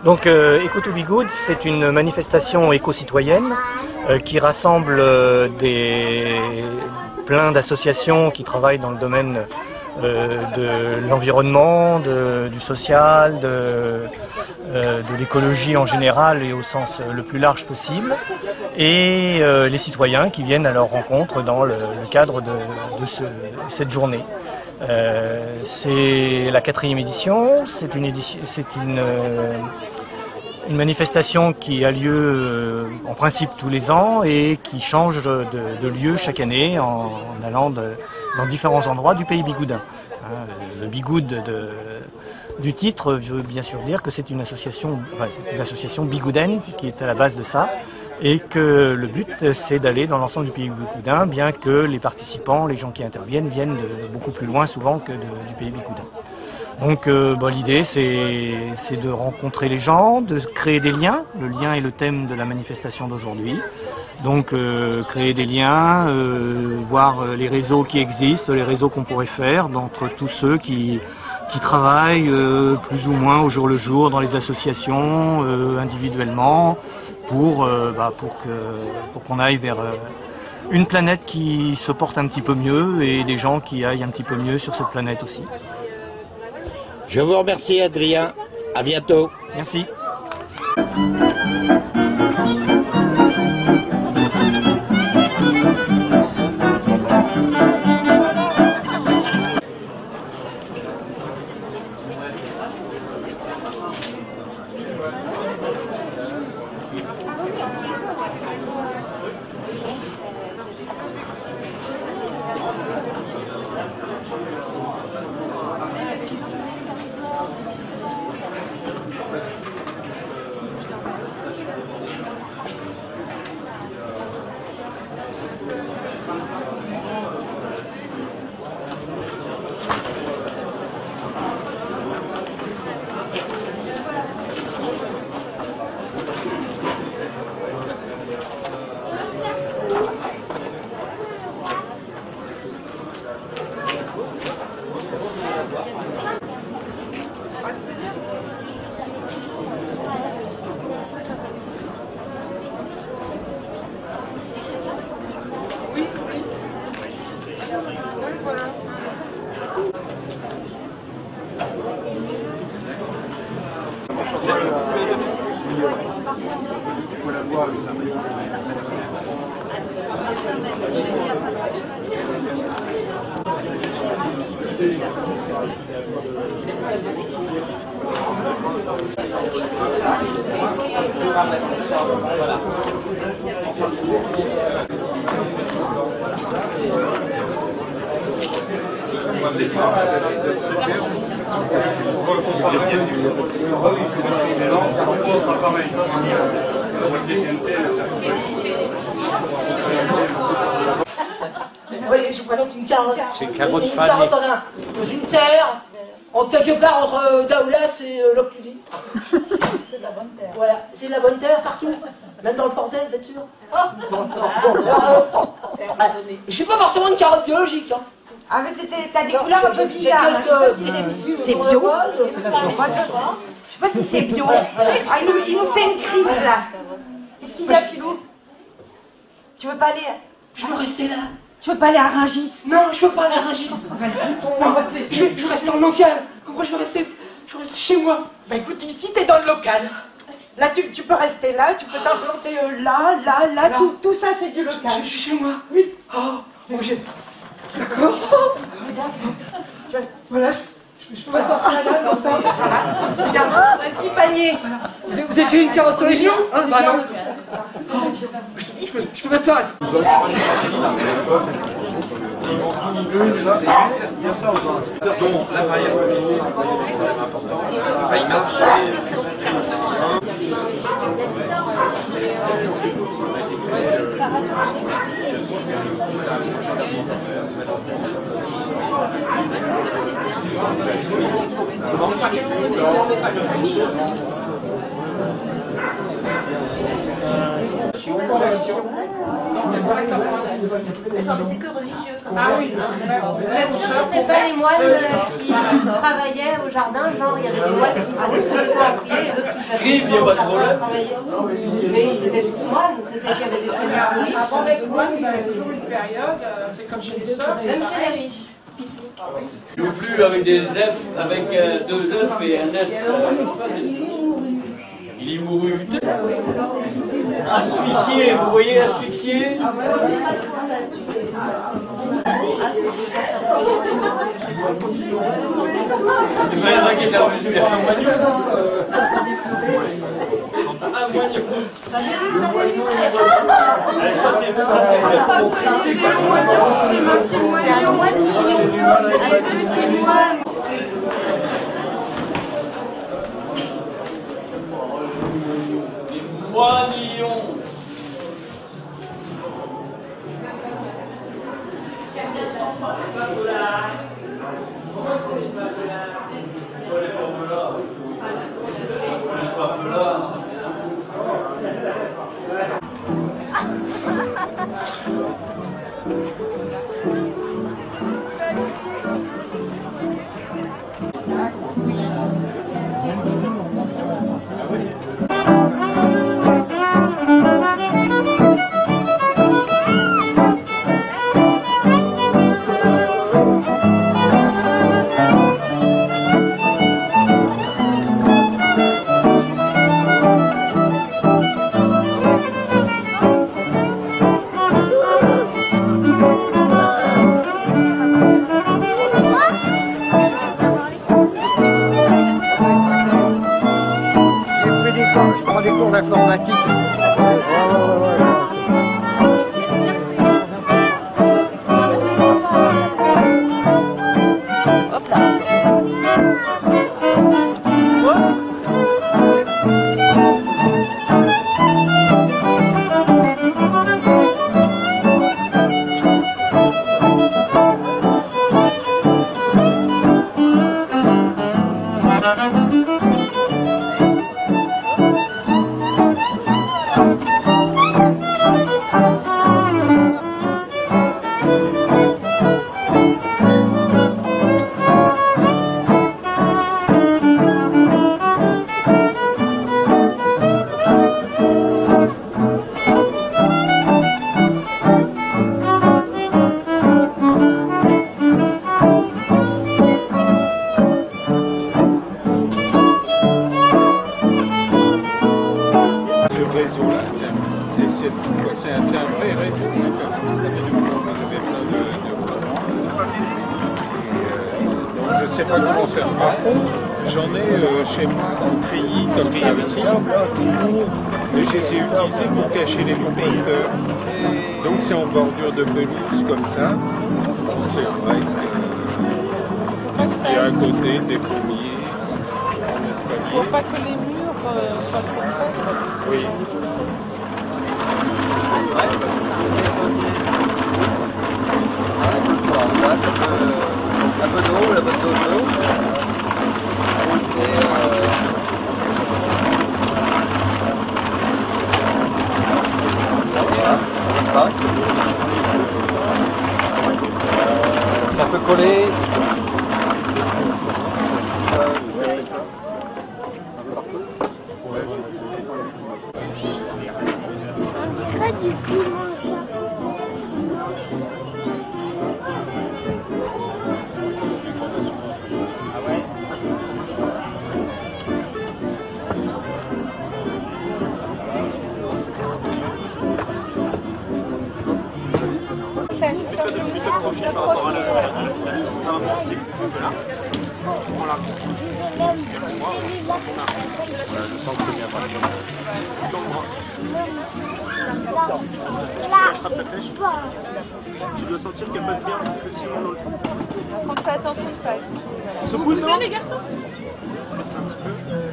Donc Eco to be Good, c'est une manifestation éco-citoyenne qui rassemble plein d'associations qui travaillent dans le domaine de l'environnement, du social, de l'écologie en général et au sens le plus large possible, et les citoyens qui viennent à leur rencontre dans le cadre de cette journée. C'est la 4e édition, c'est une manifestation qui a lieu en principe tous les ans et qui change de lieu chaque année en allant dans différents endroits du pays bigoudin. Le bigoud du titre veut bien sûr dire que c'est une association bigoudaine qui est à la base de ça, et que le but c'est d'aller dans l'ensemble du pays bigoudin, bien que les participants, les gens qui interviennent, viennent de beaucoup plus loin souvent que du pays bigoudin. Donc l'idée c'est de rencontrer les gens, de créer des liens. Le lien est le thème de la manifestation d'aujourd'hui. Donc créer des liens, voir les réseaux qui existent, les réseaux qu'on pourrait faire entre tous ceux qui travaillent plus ou moins au jour le jour dans les associations, individuellement, pour qu'on aille vers une planète qui se porte un petit peu mieux et des gens qui aillent un petit peu mieux sur cette planète aussi. Je vous remercie Adrien, à bientôt. Merci. Oui, je vous présente une carotte. C'est une carotte fanée. Une carotte dans une terre, en quelque part entre Daoulas et Loculi. C'est de la bonne terre. Voilà, c'est de la bonne terre partout. Même dans le Porzel, vous êtes sûr? Je suis pas forcément une carotte biologique. Hein. Ah, mais t'as des couleurs un peu bizarres. C'est bio. Je sais pas si c'est bio. Ah, il nous fait une crise là. Qu'est-ce qu'il y a, Philou? Tu veux pas aller? Je veux rester là. Tu veux pas aller à Rungis? Non, je veux pas aller à Rungis. Non, je veux rester dans le local. Pourquoi je veux rester chez moi? Bah écoute, ici t'es dans le local. Là, tu peux rester là, tu peux t'implanter là. Tout ça c'est du local. Je suis chez moi. Oui. Oh, bon, d'accord. Voilà, je peux m'asseoir sur la table comme ça. Regarde, un petit panier. Vous avez déjà une carotte sur les genoux? Ah, bah non. Je peux m'asseoir. Il marche. conversion. C'est que religieux. Ah oui, C'est pas les moines qui travaillaient au jardin, genre il y avait des moines qui passaient tout le temps à prier et d'autres qui passaient tout le temps à travailler. Mais ils étaient tous moines, c'était qu'il y avait des familles riches. Avant les moines, il y avait toujours une période, comme chez les sœurs. Même chez les riches. Je joue plus avec des œufs, avec 2 œufs et un œuf. Il est mouru. Asphyxié, vous voyez, asphyxié. C'est pas vrai que j'ai reçu les moinillons. Je prends des cours d'informatique. Hop là. C'est un vrai réseau. Je ne sais pas comment faire. Par contre, j'en ai chez moi en treillis comme ça ici. Mais je les ai utilisés pour cacher les composteurs. Donc c'est en bordure de pelouse comme ça. C'est vrai qu'il y a à côté des pommiers en escalier. Il ne faut pas que les murs soient trop propres. Oui. La bonne eau, la bonne dose d'eau. Ça peut coller. Du dimanche. Par rapport à la place, par rapport à ces là tu prends la route, voilà, je sens que c'est bien parti. Dans le bras. Tu attrapes ta flèche. Tu dois sentir qu'elle passe bien facilement dans le trou. Fais attention que ça. Se pousse, les garçons. Passe un petit peu.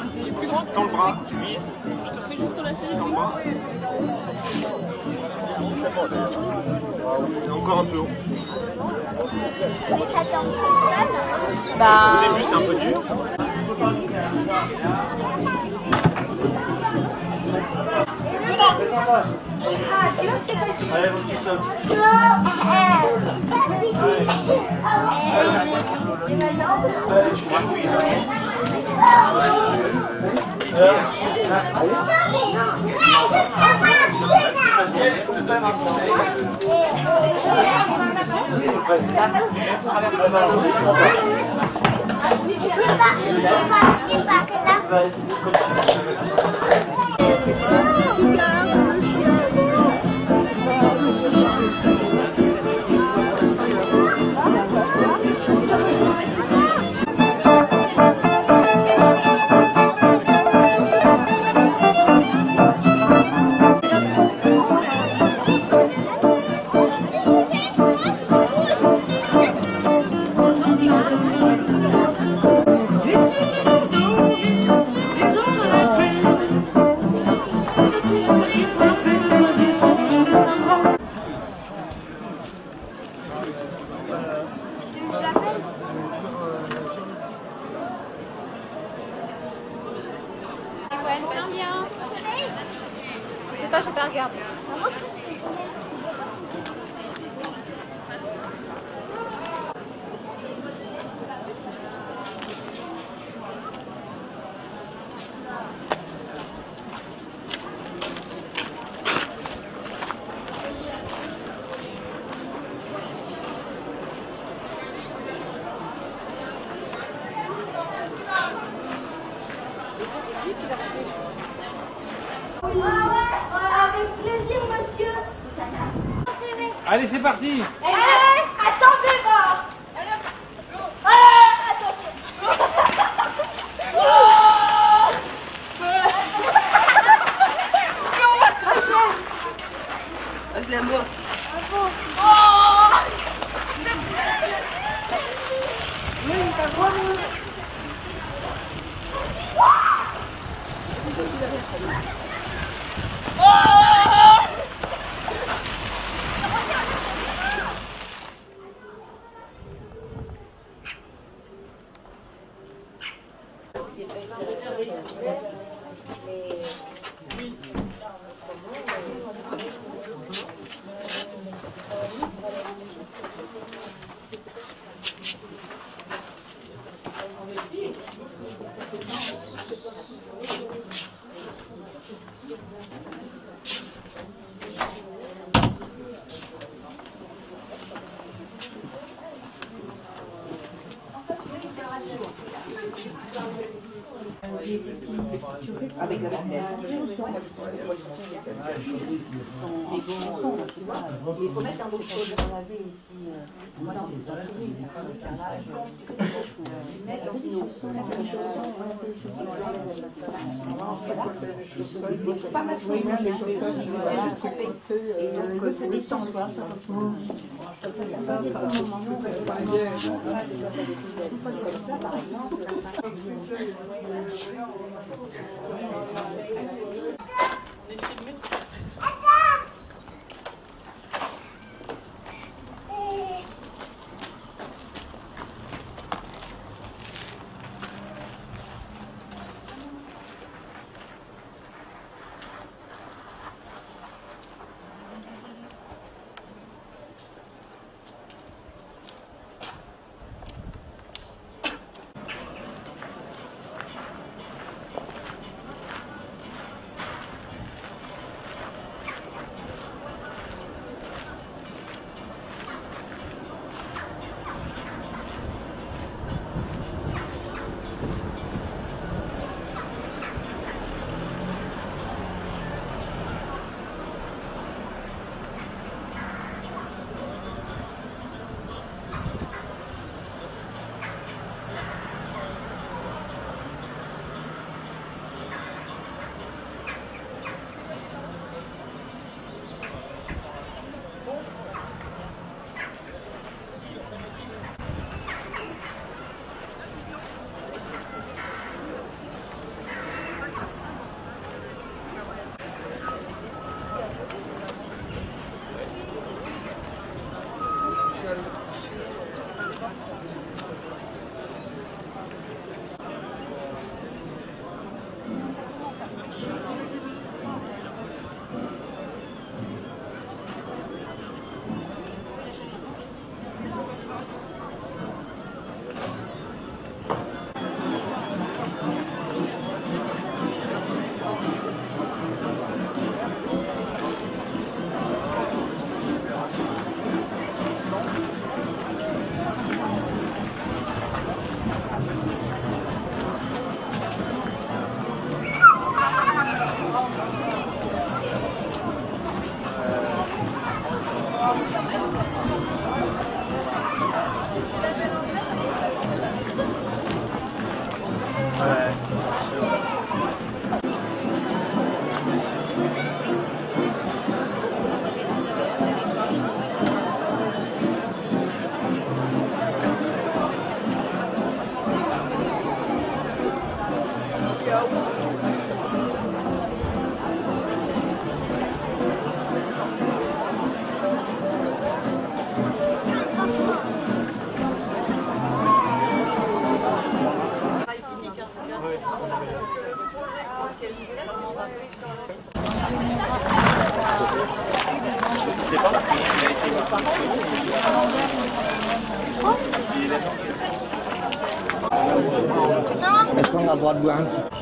Si c'est plus grand. Dans le bras, tu vises. Je te fais juste l'essayer. Dans le bras. Et encore un peu haut. Ça tombe comme ça. Au début c'est un peu dur. Allez, mon petit saut. Allez, tu m'ennuies. Qu'est-ce qu'on fait maintenant? Tiens bien. Je sais pas, j'ai pas regardé. Avec plaisir, monsieur. Allez, c'est parti. Allez, attendez voir. Allez, attention. Mais on va se cracher. C'est à moi. Avec la bordelle. Il faut mettre un eau chaude dans la baie ici. C'est pas mal chaud. Et donc ça détend. Est-ce qu'on a le droit de boire un coup?